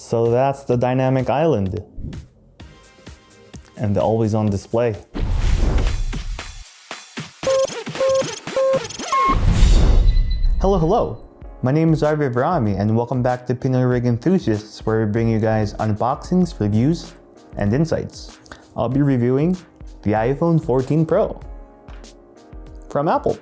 So that's the dynamic island and the always on display. Hello. My name is Ibrahimi and welcome back to Pinoy Rig Enthusiasts, where we bring you guys unboxings, reviews, and insights. I'll be reviewing the iPhone 14 Pro from Apple.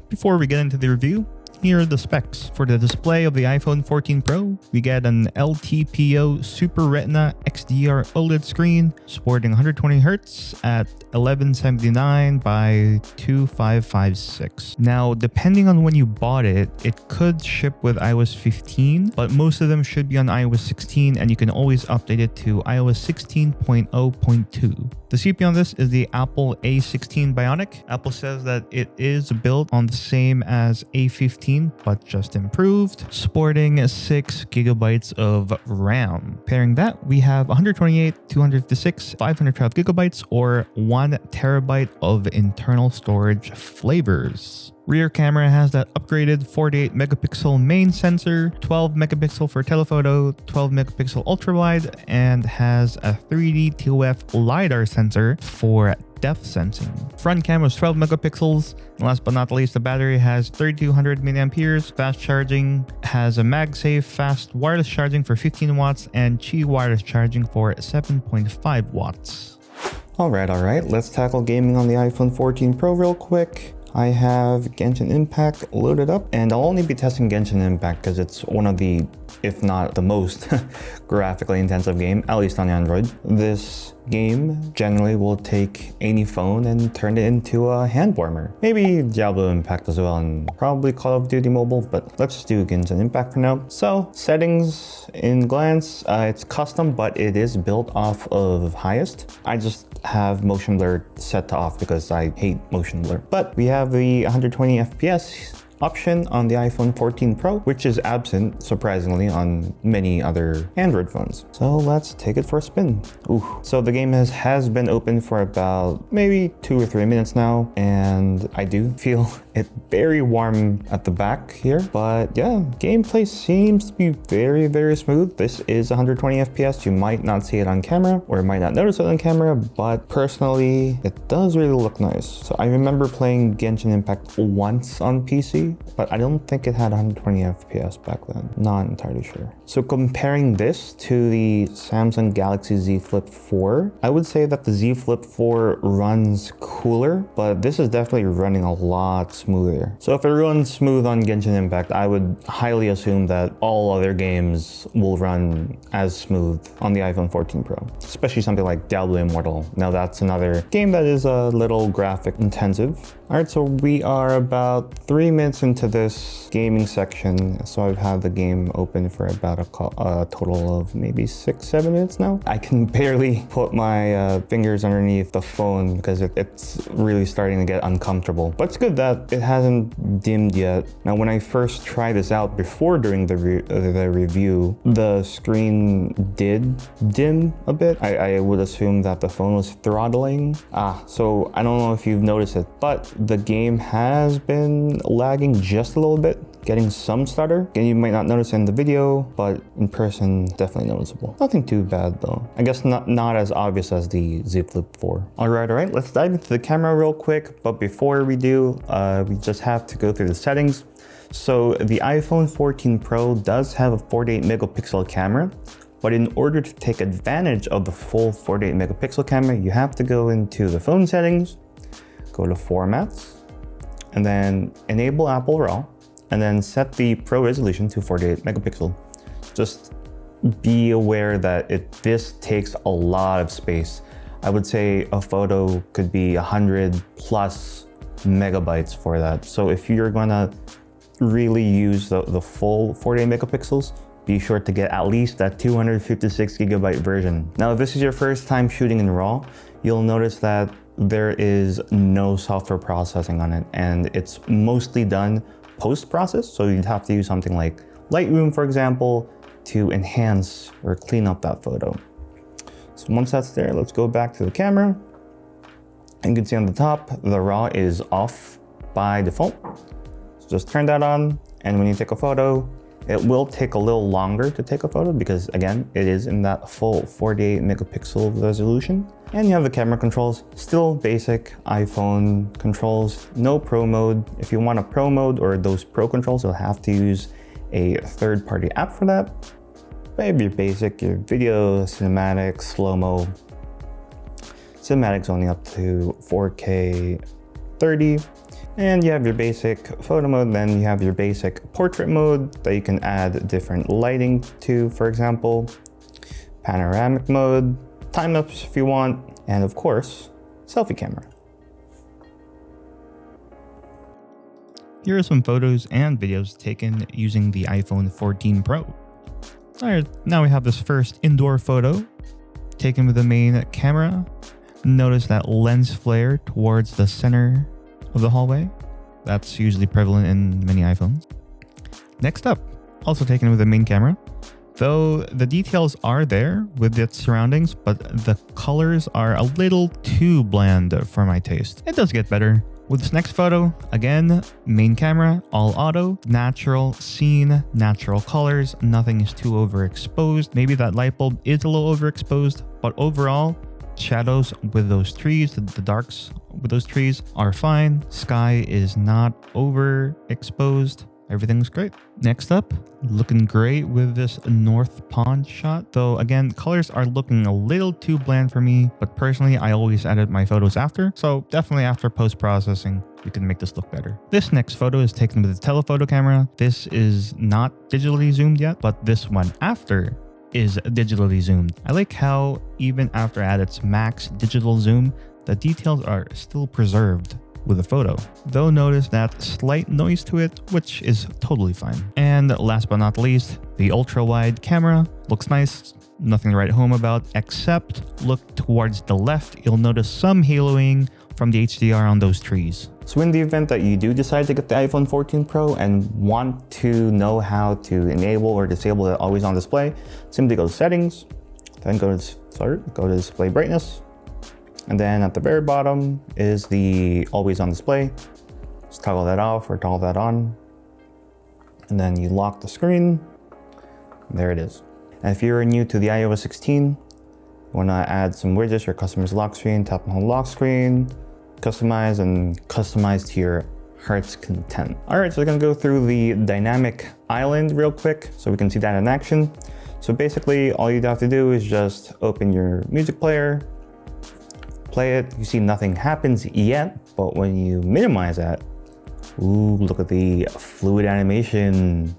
Before we get into the review, here are the specs. For the display of the iPhone 14 Pro, we get an LTPO Super Retina XDR OLED screen supporting 120Hz at 1179 by 2556. Now, depending on when you bought it, it could ship with iOS 15, but most of them should be on iOS 16, and you can always update it to iOS 16.0.2. The CPU on this is the Apple A16 Bionic. Apple says that it is built on the same as A15, but just improved, sporting 6 gigabytes of RAM. Pairing that, we have 128, 256, 512 gigabytes, or 1 terabyte of internal storage flavors. Rear camera has that upgraded 48 megapixel main sensor, 12 megapixel for telephoto, 12 megapixel ultra wide, and has a 3D TOF LiDAR sensor for depth sensing. Front camera is 12 megapixels. And last but not least, the battery has 3200 milliamperes, fast charging, has a MagSafe fast wireless charging for 15 watts, and Qi wireless charging for 7.5 watts. All right, let's tackle gaming on the iPhone 14 Pro real quick. I have Genshin Impact loaded up, and I'll only be testing Genshin Impact because it's one of the, if not the most graphically intensive game, at least on Android. This game generally will take any phone and turn it into a hand warmer. Maybe Diablo Impact as well, and probably Call of Duty Mobile, but let's just do Genshin Impact for now. So settings in glance, it's custom, but it is built off of highest. I just have motion blur set to off because I hate motion blur. But we have the 120 FPS option on the iPhone 14 Pro, which is absent, surprisingly, on many other Android phones. So let's take it for a spin. Ooh. So the game has been open for about maybe 2 or 3 minutes now, and I do feel it very warm at the back here. But yeah, gameplay seems to be very smooth. This is 120 FPS. You might not see it on camera or might not notice it on camera, but personally, it does really look nice. So I remember playing Genshin Impact once on PC, but I don't think it had 120 FPS back then. Not entirely sure. So comparing this to the Samsung Galaxy Z Flip 4, I would say that the Z Flip 4 runs cooler, but this is definitely running a lot smoother. So if it runs smooth on Genshin Impact, I would highly assume that all other games will run as smooth on the iPhone 14 Pro, especially something like Diablo Immortal. Now that's another game that is a little graphic intensive. All right, so we are about 3 minutes into this gaming section. So I've had the game open for about a total of maybe 6-7 minutes now. I can barely put my fingers underneath the phone because it's really starting to get uncomfortable. But it's good that it hasn't dimmed yet. Now, when I first tried this out before doing the review, the screen did dim a bit. I would assume that the phone was throttling. So I don't know if you've noticed it, but the game has been lagging just a little bit, getting some stutter. Again, you might not notice it in the video, but in person, definitely noticeable. Nothing too bad though. I guess not as obvious as the Z Flip 4. All right, let's dive into the camera real quick. But before we do, we just have to go through the settings. So the iPhone 14 Pro does have a 48 megapixel camera, but in order to take advantage of the full 48 megapixel camera, you have to go into the phone settings, go to formats, and then enable Apple RAW, and then set the Pro resolution to 48 megapixel. Just be aware that this takes a lot of space. I would say a photo could be 100 plus megabytes for that. So if you're gonna really use the full 48 megapixels, be sure to get at least that 256 gigabyte version. Now, if this is your first time shooting in RAW, you'll notice that there is no software processing on it, and it's mostly done post-process. So you'd have to use something like Lightroom, for example, to enhance or clean up that photo. So once that's there, let's go back to the camera. And you can see on the top, the RAW is off by default. So just turn that on, and when you take a photo, It will take a little longer to take a photo because again, it is in that full 48 megapixel resolution. And you have the camera controls, still basic iPhone controls, no pro mode. If you want a pro mode or those pro controls, you'll have to use a third-party app for that. But if you're basic, your video, cinematic, slow-mo, cinematic's only up to 4K 30. And you have your basic photo mode, then you have your basic portrait mode that you can add different lighting to, for example, panoramic mode, time-lapse if you want, and of course, selfie camera. Here are some photos and videos taken using the iPhone 14 Pro. Alright, now we have this first indoor photo taken with the main camera. Notice that lens flare towards the center of the hallway. That's usually prevalent in many iPhones. Next up, also taken with the main camera. Though the details are there with its surroundings, but the colors are a little too bland for my taste. It does get better. With this next photo, again, main camera, all auto, natural scene, natural colors, nothing is too overexposed. Maybe that light bulb is a little overexposed, but overall, shadows with those trees, the darks with those trees are fine. Sky is not overexposed. Everything's great. Next up, looking great with this north pond shot. Though again, colors are looking a little too bland for me, but personally, I always edit my photos after. So definitely after post-processing, you can make this look better. This next photo is taken with a telephoto camera. This is not digitally zoomed yet, but this one after is digitally zoomed. I like how even after at its max digital zoom, the details are still preserved with the photo. Though notice that slight noise to it, which is totally fine. And last but not least, the ultra wide camera looks nice. Nothing to write home about, except look towards the left. You'll notice some haloing from the HDR on those trees. So in the event that you do decide to get the iPhone 14 Pro and want to know how to enable or disable the always on display, simply go to settings, then go to display brightness. And then at the very bottom is the always on display. Just toggle that off or toggle that on. And then you lock the screen. There it is. And if you're new to the iOS 16, you want to add some widgets, your customer's lock screen, tap and hold lock screen, customize to your heart's content. All right, so we're gonna go through the dynamic island real quick so we can see that in action. So basically all you'd have to do is just open your music player, play it. You see nothing happens yet, but when you minimize that, ooh, look at the fluid animation.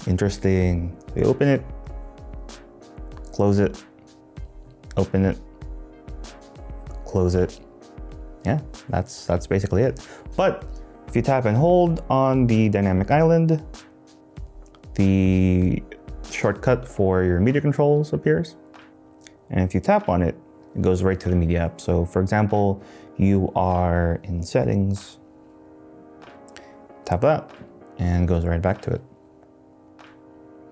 Interesting. So you open it, close it, open it, close it. Yeah, that's basically it. But if you tap and hold on the dynamic island, the shortcut for your media controls appears. And if you tap on it, it goes right to the media app. So for example, you are in settings, tap that, and it goes right back to it.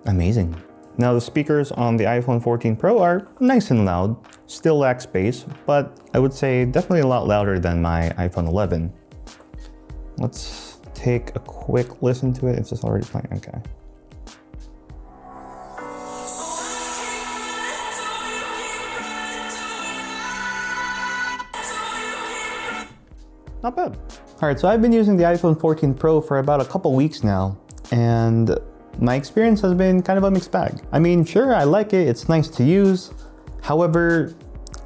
Amazing. Now the speakers on the iPhone 14 Pro are nice and loud, still lack bass, but I would say definitely a lot louder than my iPhone 11. Let's take a quick listen to it. It's just already playing, okay. Not bad. All right, so I've been using the iPhone 14 Pro for about a couple weeks now, and my experience has been kind of a mixed bag. I mean, sure, I like it, it's nice to use. However,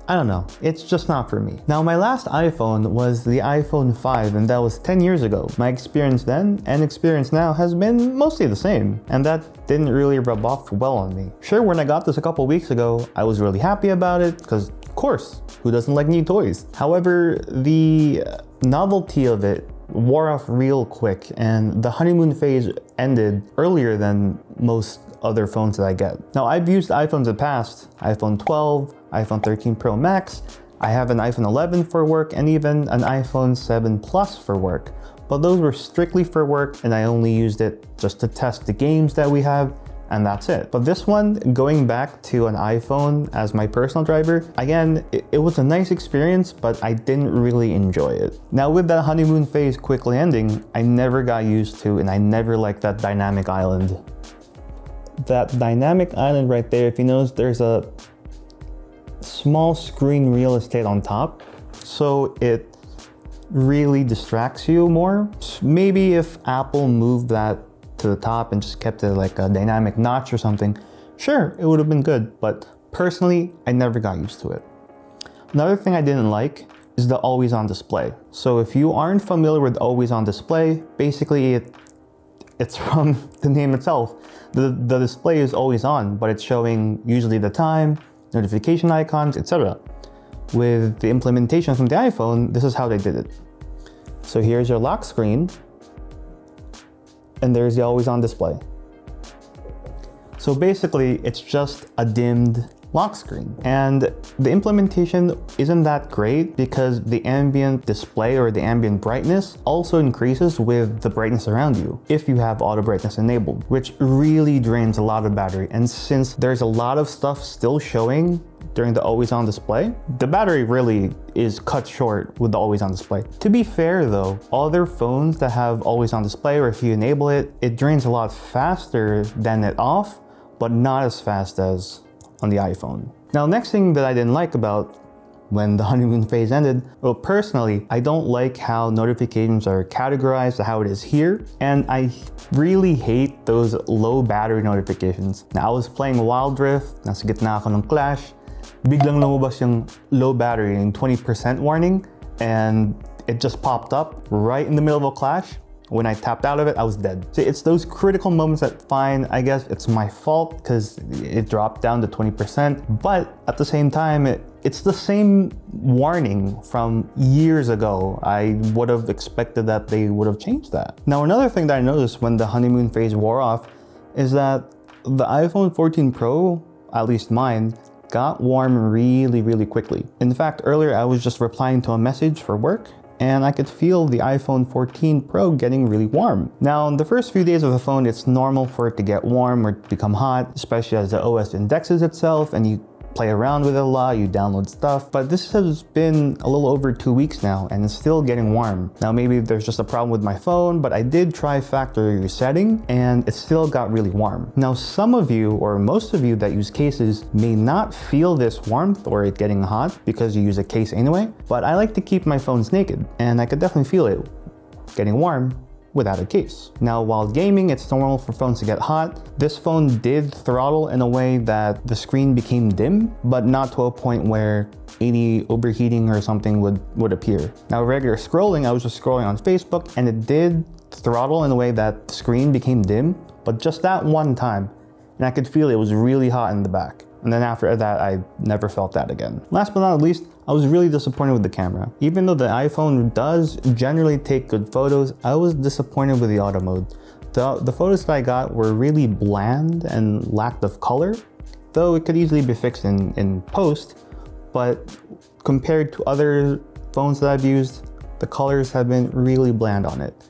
I don't know, it's just not for me. Now, my last iPhone was the iPhone 5, and that was 10 years ago. My experience then and experience now has been mostly the same, and that didn't really rub off well on me. Sure, when I got this a couple weeks ago, I was really happy about it, because of course, who doesn't like new toys? However, the novelty of it wore off real quick, and the honeymoon phase ended earlier than most other phones that I get. Now, I've used iPhones in the past, iPhone 12, iPhone 13 Pro Max, I have an iPhone 11 for work, and even an iPhone 7 Plus for work. But those were strictly for work, and I only used it just to test the games that we have, and that's it. But this one, going back to an iPhone as my personal driver, again, it was a nice experience, but I didn't really enjoy it. Now with that honeymoon phase quickly ending, I never got used to, and I never liked that dynamic island that dynamic island right there, if you notice, there's a small screen real estate on top, so it really distracts you more. Maybe if Apple moved that to the top and just kept it like a dynamic notch or something, sure, it would have been good, but personally, I never got used to it. Another thing I didn't like is the always on display. So if you aren't familiar with always on display, basically it's from the name itself. The display is always on, but it's showing usually the time, notification icons, etc. With the implementation from the iPhone, this is how they did it. So here's your lock screen, and there's the always on display. So basically, it's just a dimmed lock screen. And the implementation isn't that great because the ambient display or the ambient brightness also increases with the brightness around you if you have auto brightness enabled, which really drains a lot of battery. And since there's a lot of stuff still showing during the always on display, the battery really is cut short with the always on display. To be fair though, other phones that have always on display, or if you enable it, it drains a lot faster than it off, but not as fast as on the iPhone. Now, next thing that I didn't like about when the honeymoon phase ended, well, personally, I don't like how notifications are categorized to how it is here, and I really hate those low battery notifications. Now, I was playing Wild Rift, nasa gitna ako ng clash, biglang lumabas yung low battery and 20% warning, and it just popped up right in the middle of a clash. When I tapped out of it, I was dead. So it's those critical moments that fine, I guess it's my fault because it dropped down to 20%, but at the same time, it's the same warning from years ago. I would have expected that they would have changed that. Now, another thing that I noticed when the honeymoon phase wore off is that the iPhone 14 Pro, at least mine, got warm really quickly. In fact, earlier I was just replying to a message for work, and I could feel the iPhone 14 Pro getting really warm. Now, in the first few days of the phone, it's normal for it to get warm or become hot, especially as the OS indexes itself and you play around with it a lot, you download stuff. But this has been a little over 2 weeks now and it's still getting warm. Now, maybe there's just a problem with my phone, but I did try factory resetting and it still got really warm. Now, some of you or most of you that use cases may not feel this warmth or it getting hot because you use a case anyway, but I like to keep my phones naked and I could definitely feel it getting warm without a case. Now, while gaming, it's normal for phones to get hot. This phone did throttle in a way that the screen became dim, but not to a point where any overheating or something would appear. Now, regular scrolling, I was just scrolling on Facebook and it did throttle in a way that the screen became dim, but just that one time. And I could feel it was really hot in the back. And then after that, I never felt that again. Last but not least, I was really disappointed with the camera. Even though the iPhone does generally take good photos, I was disappointed with the auto mode. The photos that I got were really bland and lacked of color, though it could easily be fixed in post, but compared to other phones that I've used, the colors have been really bland on it.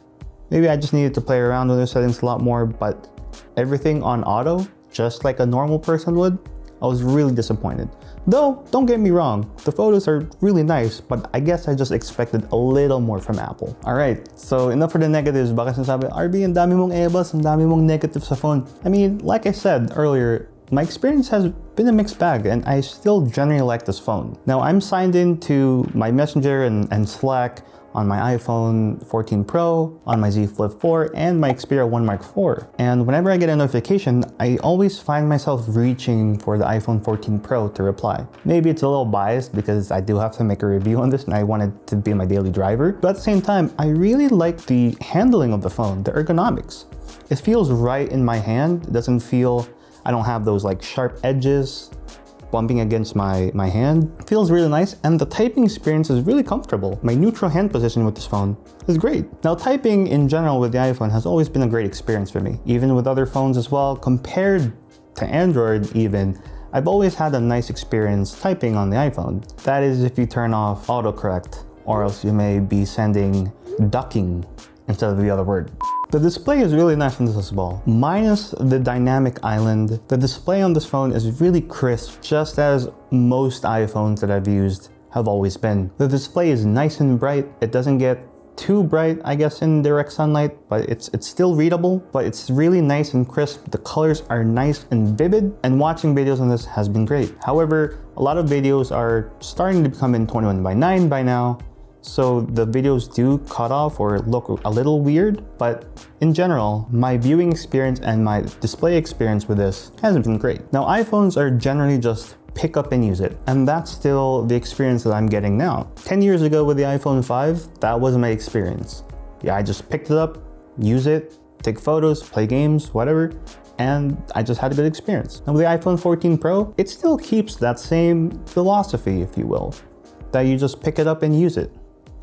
Maybe I just needed to play around with the settings a lot more, but everything on auto, just like a normal person would, I was really disappointed. Though, don't get me wrong, the photos are really nice, but I guess I just expected a little more from Apple. Alright, so enough for the negatives. Baka sinasabi, RB, ang dami mong ebas, ang dami mong negative sa phone. I mean, like I said earlier, my experience has been a mixed bag and I still generally like this phone. Now, I'm signed into my Messenger and Slack on my iPhone 14 Pro, on my Z Flip 4, and my Xperia 1 Mark IV. And whenever I get a notification, I always find myself reaching for the iPhone 14 Pro to reply. Maybe it's a little biased because I do have to make a review on this and I want it to be my daily driver. But at the same time, I really like the handling of the phone, the ergonomics. It feels right in my hand. It doesn't feel, I don't have those like sharp edges bumping against my hand. It feels really nice and the typing experience is really comfortable. My neutral hand position with this phone is great. Now, typing in general with the iPhone has always been a great experience for me, even with other phones as well. Compared to Android even, I've always had a nice experience typing on the iPhone. That is if you turn off autocorrect, or else you may be sending ducking instead of the other word. The display is really nice on this as well. Minus the dynamic island, the display on this phone is really crisp, just as most iPhones that I've used have always been. The display is nice and bright. It doesn't get too bright, I guess, in direct sunlight, but it's still readable, but it's really nice and crisp. The colors are nice and vivid, and watching videos on this has been great. However, a lot of videos are starting to become in 21:9 by now, so the videos do cut off or look a little weird, but in general, my viewing experience and my display experience with this hasn't been great. Now, iPhones are generally just pick up and use it, and that's still the experience that I'm getting now. 10 years ago with the iPhone 5, that was my experience. Yeah, I just picked it up, use it, take photos, play games, whatever, and I just had a good experience. Now with the iPhone 14 Pro, it still keeps that same philosophy, if you will, that you just pick it up and use it.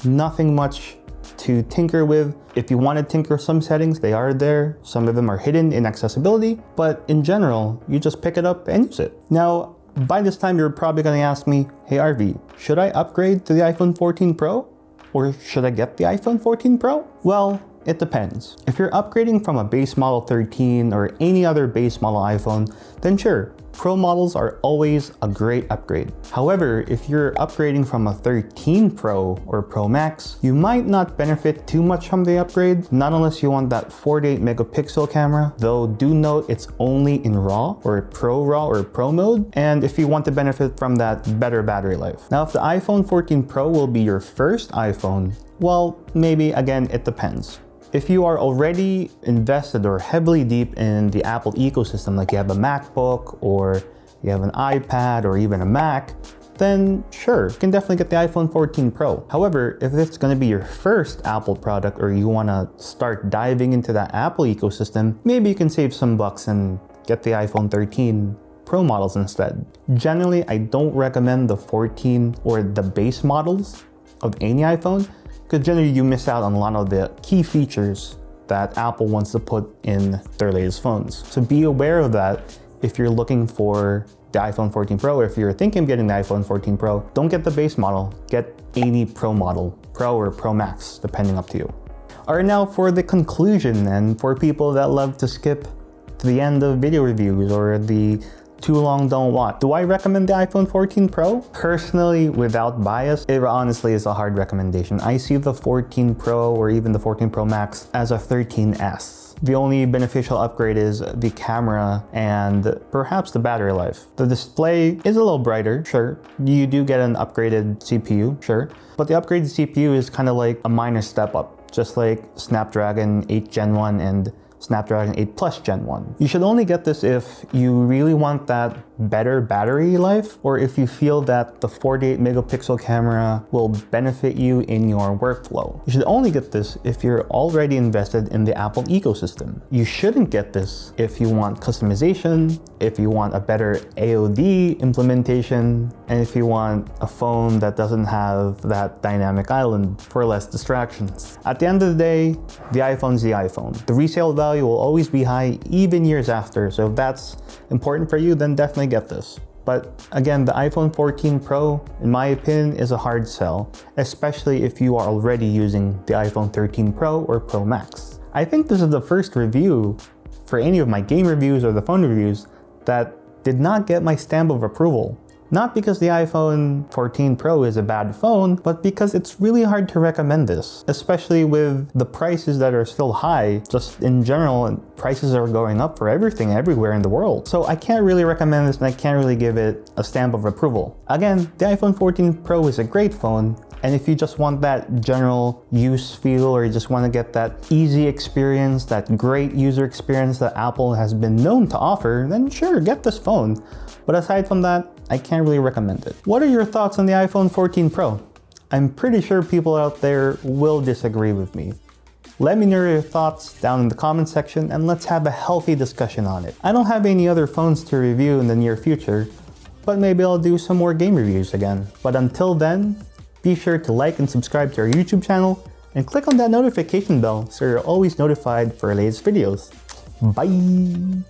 Nothing much to tinker with. If you want to tinker some settings, they are there. Some of them are hidden in accessibility, but in general, you just pick it up and use it. Now, by this time, you're probably going to ask me, hey RV, should I upgrade to the iPhone 14 Pro? Or should I get the iPhone 14 Pro? Well, it depends. If you're upgrading from a base model 13 or any other base model iPhone, then sure, Pro models are always a great upgrade. However, if you're upgrading from a 13 Pro or Pro Max, you might not benefit too much from the upgrade, not unless you want that 48 megapixel camera, though do note it's only in RAW or Pro mode, and if you want to benefit from that better battery life. Now, if the iPhone 14 Pro will be your first iPhone, well, maybe again, it depends. If you are already invested or heavily deep in the Apple ecosystem, like you have a MacBook or you have an iPad or even a Mac, then sure, you can definitely get the iPhone 14 Pro. However, if it's going to be your first Apple product or you want to start diving into that Apple ecosystem, maybe you can save some bucks and get the iPhone 13 Pro models instead. Generally, I don't recommend the 14 or the base models of any iPhone, because generally you miss out on a lot of the key features that Apple wants to put in their latest phones. So be aware of that if you're looking for the iPhone 14 Pro, or if you're thinking of getting the iPhone 14 Pro, don't get the base model, get any Pro model, Pro or Pro Max, depending up to you. All right, now for the conclusion, and for people that love to skip to the end of video reviews or the too long don't watch. Do I recommend the iPhone 14 Pro? Personally, without bias, it honestly is a hard recommendation. I see the 14 Pro or even the 14 Pro Max as a 13S. The only beneficial upgrade is the camera and perhaps the battery life. The display is a little brighter, sure. You do get an upgraded CPU, sure. But the upgraded CPU is kind of like a minor step up, just like Snapdragon 8 Gen 1 and Snapdragon 8 Plus Gen 1. You should only get this if you really want that better battery life, or if you feel that the 48 megapixel camera will benefit you in your workflow. You should only get this if you're already invested in the Apple ecosystem. You shouldn't get this if you want customization, if you want a better AOD implementation, and if you want a phone that doesn't have that dynamic island for less distractions. At the end of the day, the iPhone's the iPhone. The resale value will always be high even years after, so if that's important for you, then definitely get this. But again, the iPhone 14 Pro, in my opinion, is a hard sell, especially if you are already using the iPhone 13 Pro or Pro Max. I think this is the first review for any of my game reviews or the phone reviews that did not get my stamp of approval. Not because the iPhone 14 Pro is a bad phone, but because it's really hard to recommend this, especially with the prices that are still high. Just in general, prices are going up for everything everywhere in the world. So I can't really recommend this, and I can't really give it a stamp of approval. Again, the iPhone 14 Pro is a great phone, and if you just want that general use feel, or you just want to get that easy experience, that great user experience that Apple has been known to offer, then sure, get this phone. But aside from that, I can't really recommend it. What are your thoughts on the iPhone 14 Pro? I'm pretty sure people out there will disagree with me. Let me know your thoughts down in the comment section, and let's have a healthy discussion on it. I don't have any other phones to review in the near future, but maybe I'll do some more game reviews again. But until then, be sure to like and subscribe to our YouTube channel, and click on that notification bell so you're always notified for our latest videos. Bye!